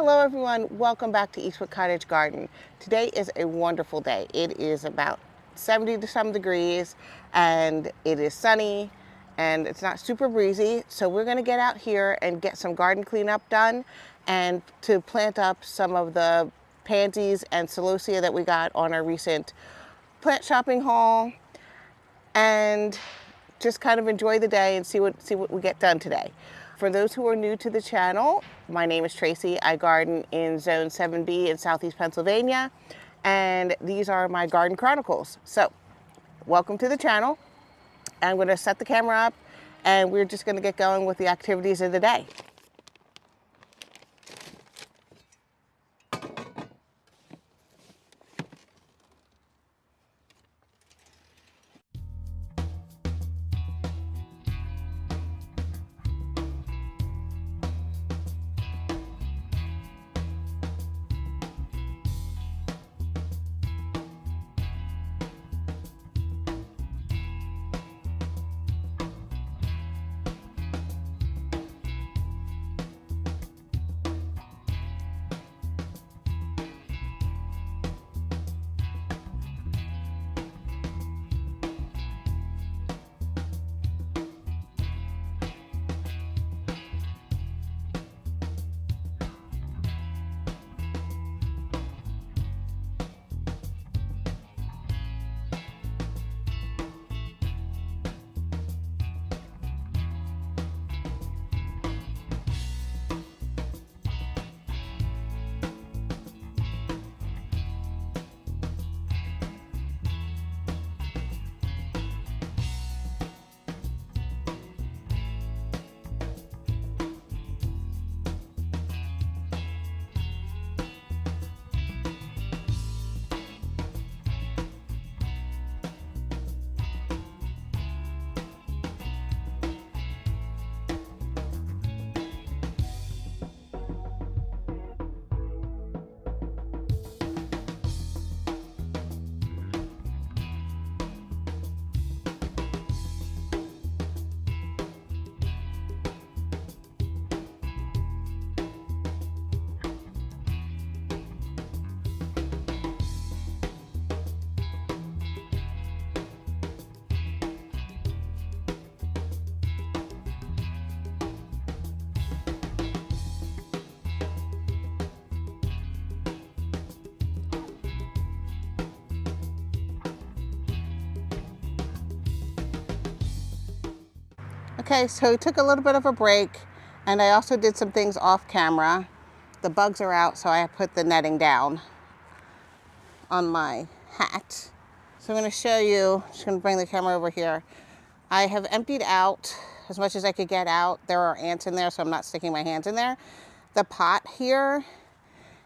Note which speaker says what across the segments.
Speaker 1: Hello everyone, welcome back to Eastwick Cottage Garden. Today is a wonderful day. It is about 70 to some degrees and it is sunny and it's not super breezy. So we're gonna get out here and get some garden cleanup done and to plant up some of the pansies and celosia that we got on our recent plant shopping haul and just kind of enjoy the day and see what we get done today. For those who are new to the channel, my name is Tracy. I garden in Zone 7B in Southeast Pennsylvania, and these are my garden chronicles. So, welcome to the channel. I'm going to set the camera up, and we're just going to get going with the activities of the day. Okay, so we took a little bit of a break and I also did some things off camera. The bugs are out, so I put the netting down on my hat. So I'm going to show you, just going to bring the camera over here. I have emptied out as much as I could get out. There are ants in there, so I'm not sticking my hands in there. The pot here,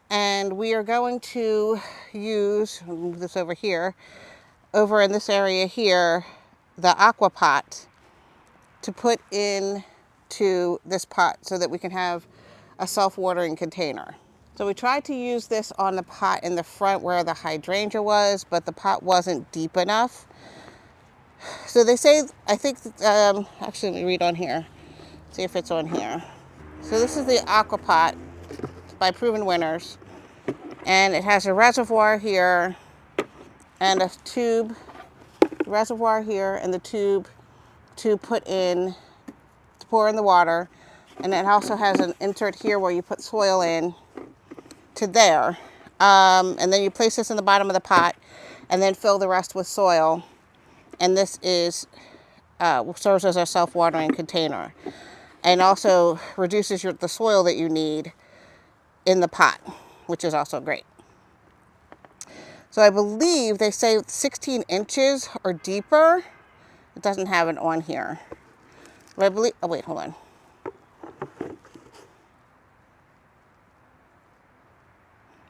Speaker 1: and we are going to use, I'll move this over here, over in this area here, the AquaPot to put into this pot so that we can have a self-watering container. So we tried to use this on the pot in the front where the hydrangea was, but the pot wasn't deep enough. So they say, I think, actually let me read on here, see if it's on here. So this is the AquaPot by Proven Winners, and it has a reservoir here and a tube, reservoir here and the tube to put in, to pour in the water. And it also has an insert here where you put soil in to there. And then you place this in the bottom of the pot and then fill the rest with soil. And this is, serves as a self-watering container. And also reduces the soil that you need in the pot, which is also great. So I believe they say 16 inches or deeper. It doesn't have it on here. But I believe, oh wait, hold on.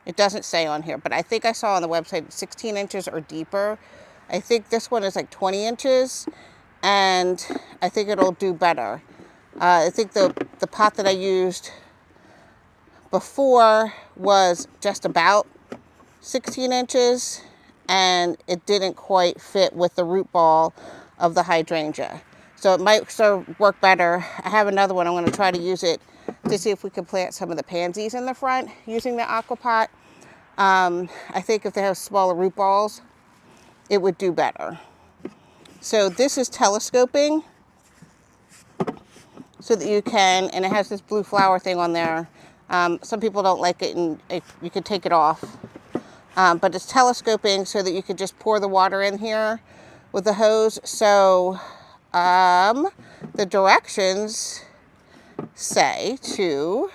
Speaker 1: It doesn't say on here, but I think I saw on the website 16 inches or deeper. I think this one is like 20 inches, and I think it'll do better. I think the pot that I used before was just about 16 inches, and it didn't quite fit with the root ball of the hydrangea. So it might sort of work better. I have another one. I'm going to try to use it to see if we could plant some of the pansies in the front using the AquaPot. I think if they have smaller root balls, it would do better. So this is telescoping, so that you can, and it has this blue flower thing on there. Some people don't like it, and you could take it off. But it's telescoping so that you could just pour the water in here with the hose. So the directions say to,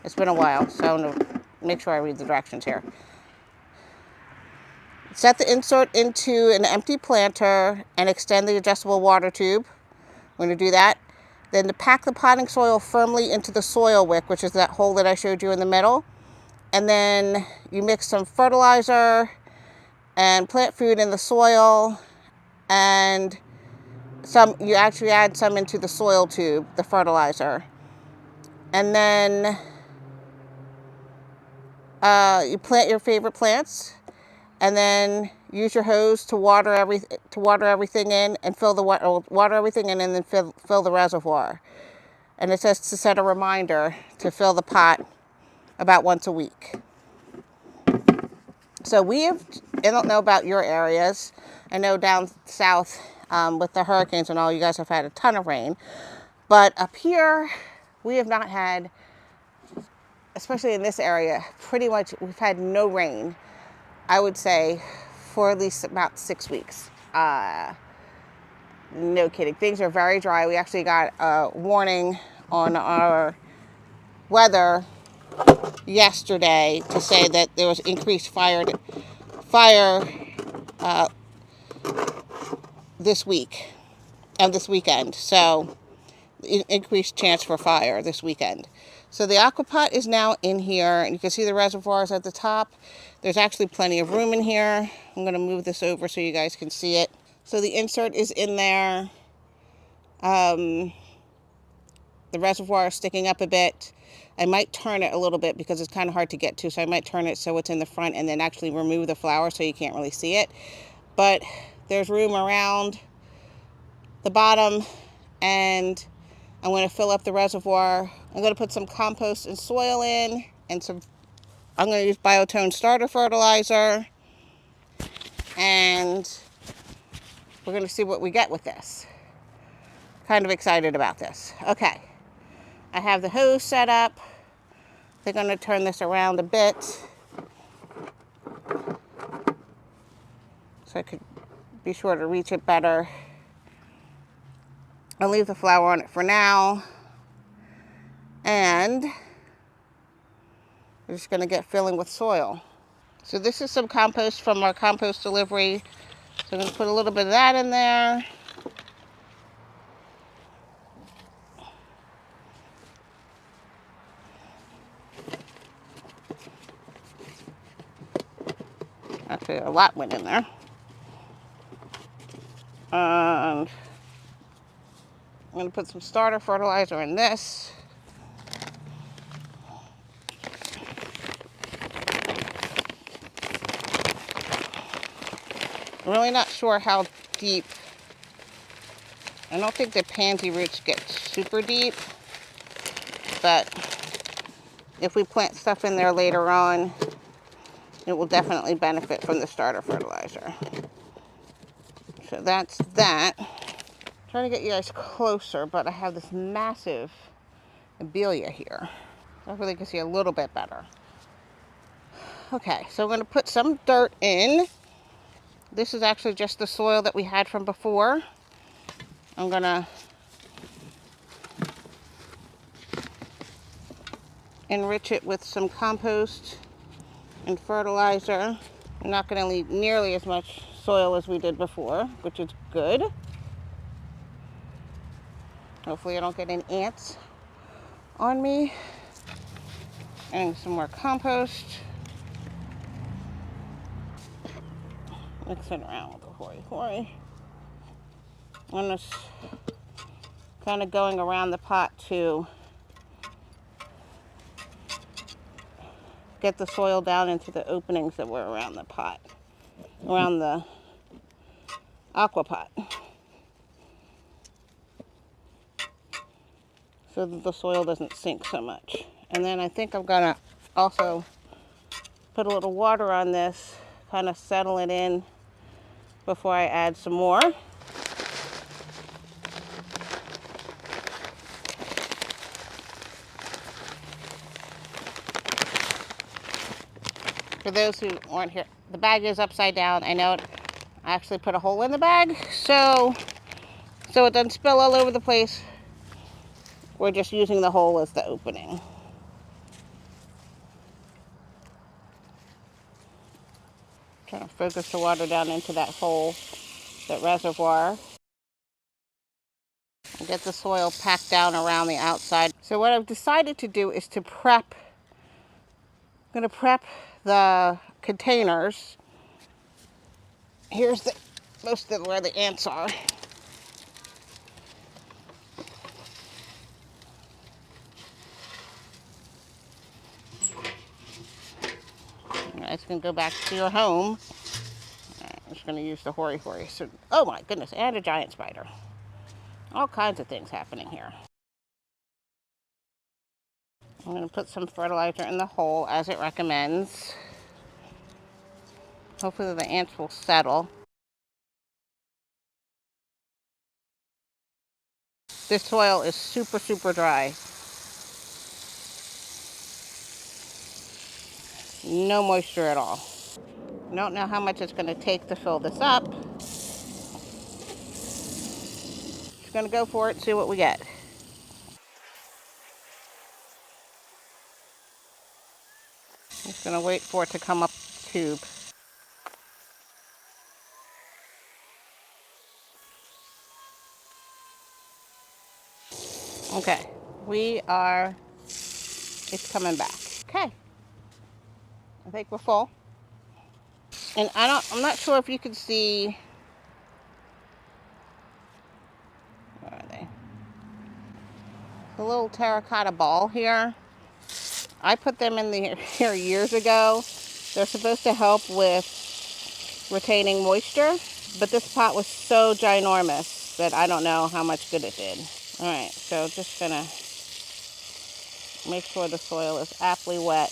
Speaker 1: it's been a while, so I'm going to make sure I read the directions here. Set the insert into an empty planter and extend the adjustable water tube. We're going to do that. Then to pack the potting soil firmly into the soil wick, which is that hole that I showed you in the middle. And then you mix some fertilizer and plant food in the soil, and you actually add some into the soil tube, the fertilizer. And then you plant your favorite plants, and then use your hose to water everything in, and water everything in, and then fill the reservoir. And it says to set a reminder to fill the pot about once a week. So I don't know about your areas. I know down south with the hurricanes and all, you guys have had a ton of rain. But up here, we have not had, especially in this area, pretty much we've had no rain, I would say, for at least about 6 weeks. No kidding. Things are very dry. We actually got a warning on our weather yesterday to say that there was increased fire this weekend. So increased chance for fire this weekend. So the AquaPot is now in here, and you can see the reservoirs at the top. There's actually plenty of room in here. I'm going to move this over so you guys can see it. So the insert is in there. The reservoir is sticking up a bit. I might turn it a little bit because it's kind of hard to get to, so I might turn it so it's in the front and then actually remove the flower so you can't really see it. But there's room around the bottom, and I'm going to fill up the reservoir. I'm going to put some compost and soil in, and I'm going to use Biotone starter fertilizer, and we're going to see what we get with this. Kind of excited about this. Okay, I have the hose set up. They're going to turn this around a bit so I could be sure to reach it better. I'll leave the flower on it for now, and we're just going to get filling with soil. So this is some compost from our compost delivery. So I'm going to put a little bit of that in there. Actually, a lot went in there. And I'm going to put some starter fertilizer in this. I'm really not sure how deep. I don't think the pansy roots get super deep, but if we plant stuff in there later on, it will definitely benefit from the starter fertilizer. So that's that. I'm trying to get you guys closer, but I have this massive abelia here. Hopefully you can see a little bit better. Okay, so I'm going to put some dirt in. This is actually just the soil that we had from before. I'm going to enrich it with some compost and fertilizer. I'm not going to leave nearly as much soil as we did before, which is good. Hopefully I don't get any ants on me. And some more compost. Mix it around with the hori-hori. I'm just kind of going around the pot to get the soil down into the openings that were around the pot, around the AquaPot. so that the soil doesn't sink so much. And then I think I'm gonna also put a little water on this, kind of settle it in before I add some more. For those who aren't here, the bag is upside down. I know it, I actually put a hole in the bag so it doesn't spill all over the place. We're just using the hole as the opening. Trying to focus the water down into that hole, that reservoir. And get the soil packed down around the outside. So what I've decided to do is to prep. I'm going to prep the containers. Here's the most of where the ants are. It's going to go back to your home. I'm just going to use the hori. So, oh my goodness, and a giant spider. All kinds of things happening here. I'm going to put some fertilizer in the hole as it recommends. Hopefully the ants will settle. This soil is super, super dry. No moisture at all. I don't know how much it's going to take to fill this up. Just going to go for it, see what we get. Just going to wait for it to come up the tube. Okay, it's coming back. Okay, I think we're full. And I'm not sure if you can see, where are they? The little terracotta ball here. I put them in here years ago. They're supposed to help with retaining moisture, but this pot was so ginormous that I don't know how much good it did. All right, so just gonna make sure the soil is aptly wet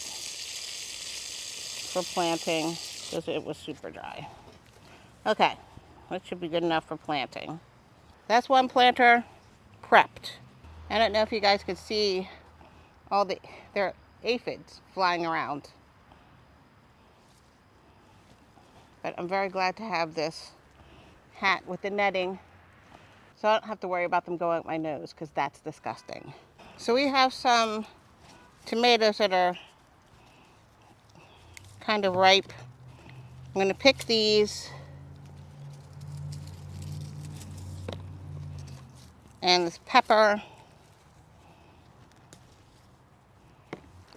Speaker 1: for planting because it was super dry. Okay, that should be good enough for planting. That's one planter prepped. I don't know if you guys could see all there are aphids flying around. But I'm very glad to have this hat with the netting so I don't have to worry about them going up my nose because that's disgusting. So we have some tomatoes that are kind of ripe. I'm going to pick these and this pepper.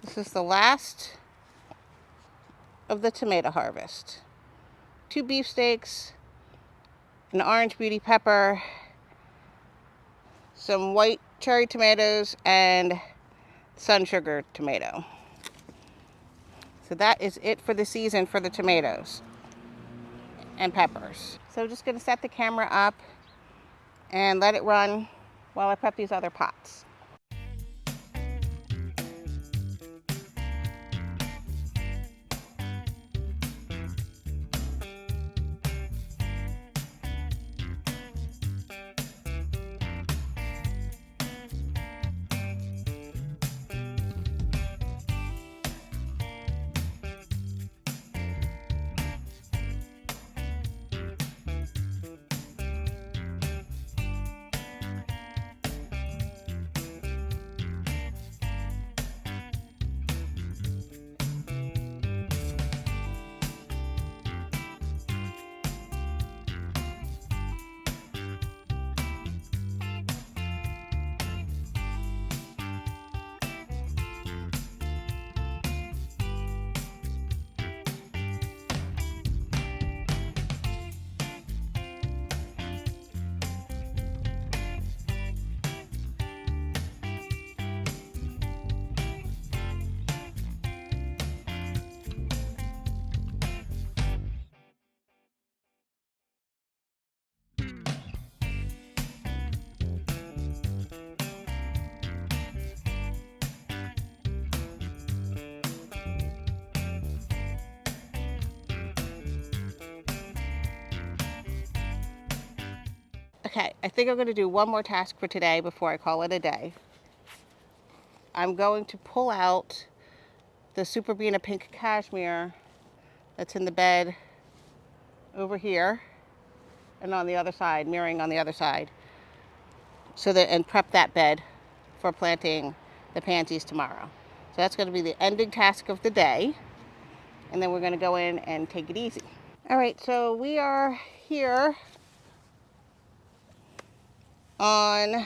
Speaker 1: This is the last of the tomato harvest. 2 beefsteaks, an orange beauty pepper, some white cherry tomatoes, and sun sugar tomato. So that is it for the season for the tomatoes and peppers. So I'm just going to set the camera up and let it run while I prep these other pots. Okay, I think I'm going to do one more task for today before I call it a day. I'm going to pull out the Super Beana Pink Cashmere that's in the bed over here and on the other side, mirroring on the other side, and prep that bed for planting the pansies tomorrow. So that's going to be the ending task of the day, and then we're going to go in and take it easy. All right, so we are here on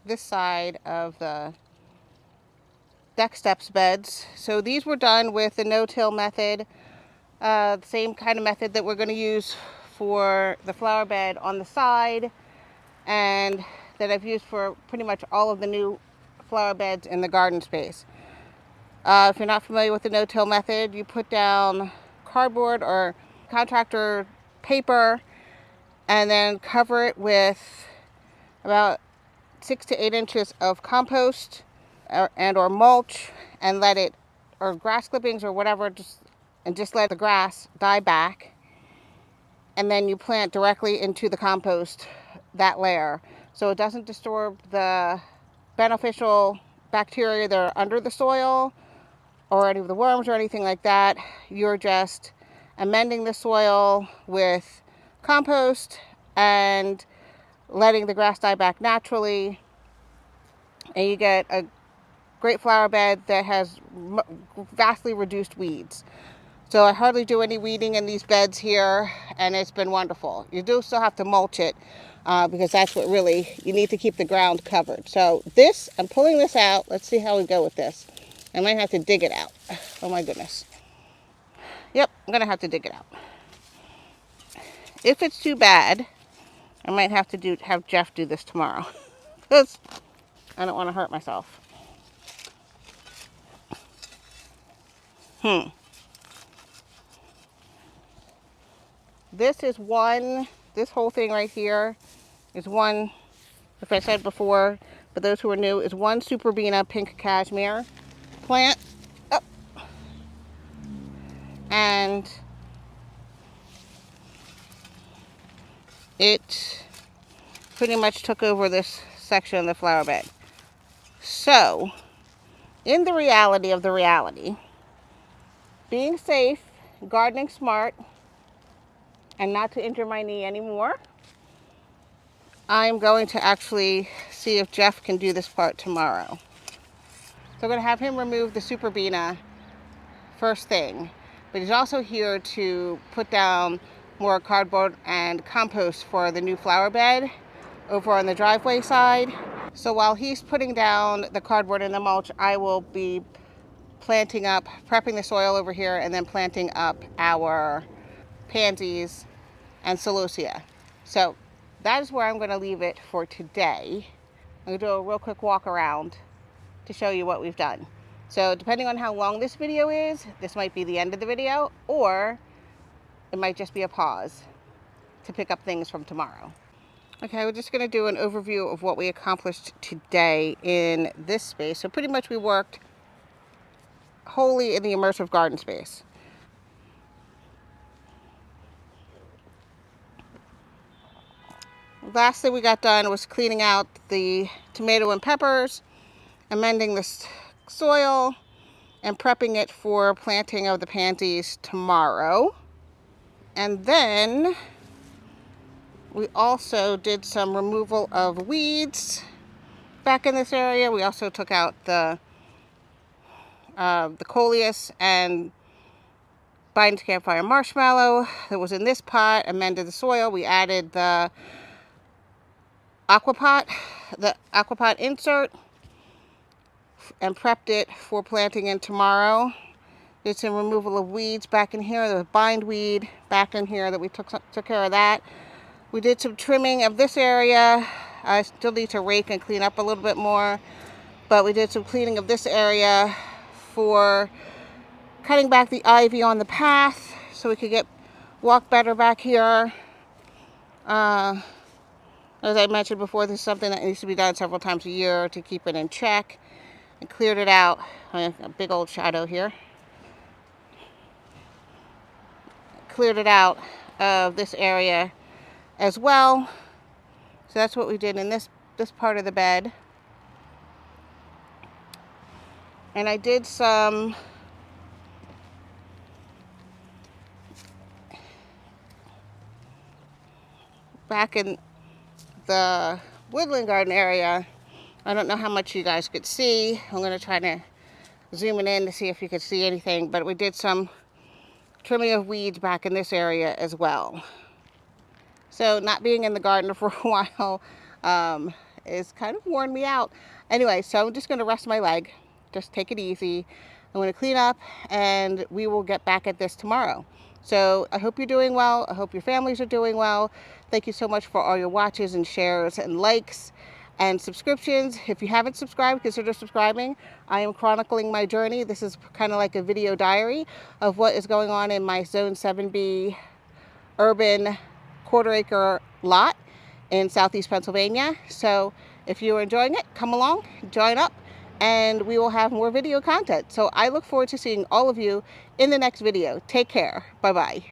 Speaker 1: this side of the deck steps beds. So these were done with the no-till method, the same kind of method that we're going to use for the flower bed on the side, and that I've used for pretty much all of the new flower beds in the garden space. If you're not familiar with the no-till method, you put down cardboard or contractor paper and then cover it with about 6 to 8 inches of compost or mulch, and let it, or grass clippings or whatever, just let the grass die back, and then you plant directly into the compost, that layer, so it doesn't disturb the beneficial bacteria that are under the soil or any of the worms or anything like that. You're just amending the soil with compost and letting the grass die back naturally, and you get a great flower bed that has vastly reduced weeds. So I hardly do any weeding in these beds here, and it's been wonderful. You do still have to mulch it because that's what really, you need to keep the ground covered. So this, I'm pulling this out. Let's see how we go with this. I might have to dig it out. Oh my goodness. Yep, I'm gonna have to dig it out. If it's too bad, I might have to have Jeff do this tomorrow because I don't want to hurt myself. This whole thing right here is one, if I said before, but those who are new, is one Super Beana Pink Cashmere plant. Oh. And it pretty much took over this section of the flower bed. So, in the reality of the reality, being safe, gardening smart, and not to injure my knee anymore, I'm going to actually see if Jeff can do this part tomorrow. So I'm going to have him remove the Super Beana first thing, but he's also here to put down more cardboard and compost for the new flower bed over on the driveway side. So while he's putting down the cardboard and the mulch, I will be prepping the soil over here, and then planting up our pansies and celosia. So that is where I'm going to leave it for today. I'm going to do a real quick walk around to show you what we've done. So depending on how long this video is, this might be the end of the video, or it might just be a pause to pick up things from tomorrow. Okay, we're just going to do an overview of what we accomplished today in this space. So pretty much we worked wholly in the immersive garden space. Last thing we got done was cleaning out the tomato and peppers, amending the soil, and prepping it for planting of the pansies tomorrow. And then we also did some removal of weeds back in this area. We also took out the coleus and Biden's Campfire marshmallow that was in this pot, amended the soil. We added the AquaPot Insert, and prepped it for planting in tomorrow. Did some removal of weeds back in here. There was bindweed back in here that we took care of that. We did some trimming of this area. I still need to rake and clean up a little bit more, but we did some cleaning of this area for cutting back the ivy on the path so we could walk better back here. As I mentioned before, this is something that needs to be done several times a year to keep it in check. And cleared it out. A big old shadow here. Cleared it out of this area as well. So that's what we did in this part of the bed. And I did some back in the woodland garden area. I don't know how much you guys could see. I'm going to try to zoom it in to see if you could see anything, but we did some trimming of weeds back in this area as well. So not being in the garden for a while is kind of worn me out. Anyway, so I'm just going to rest my leg. Just take it easy. I'm going to clean up and we will get back at this tomorrow. So I hope you're doing well. I hope your families are doing well. Thank you so much for all your watches and shares and likes and subscriptions. If you haven't subscribed, consider subscribing. I am chronicling my journey. This is kind of like a video diary of what is going on in my Zone 7B urban quarter-acre lot in Southeast Pennsylvania. So if you're enjoying it, come along, join up, and we will have more video content. So I look forward to seeing all of you in the next video. Take care. Bye-bye.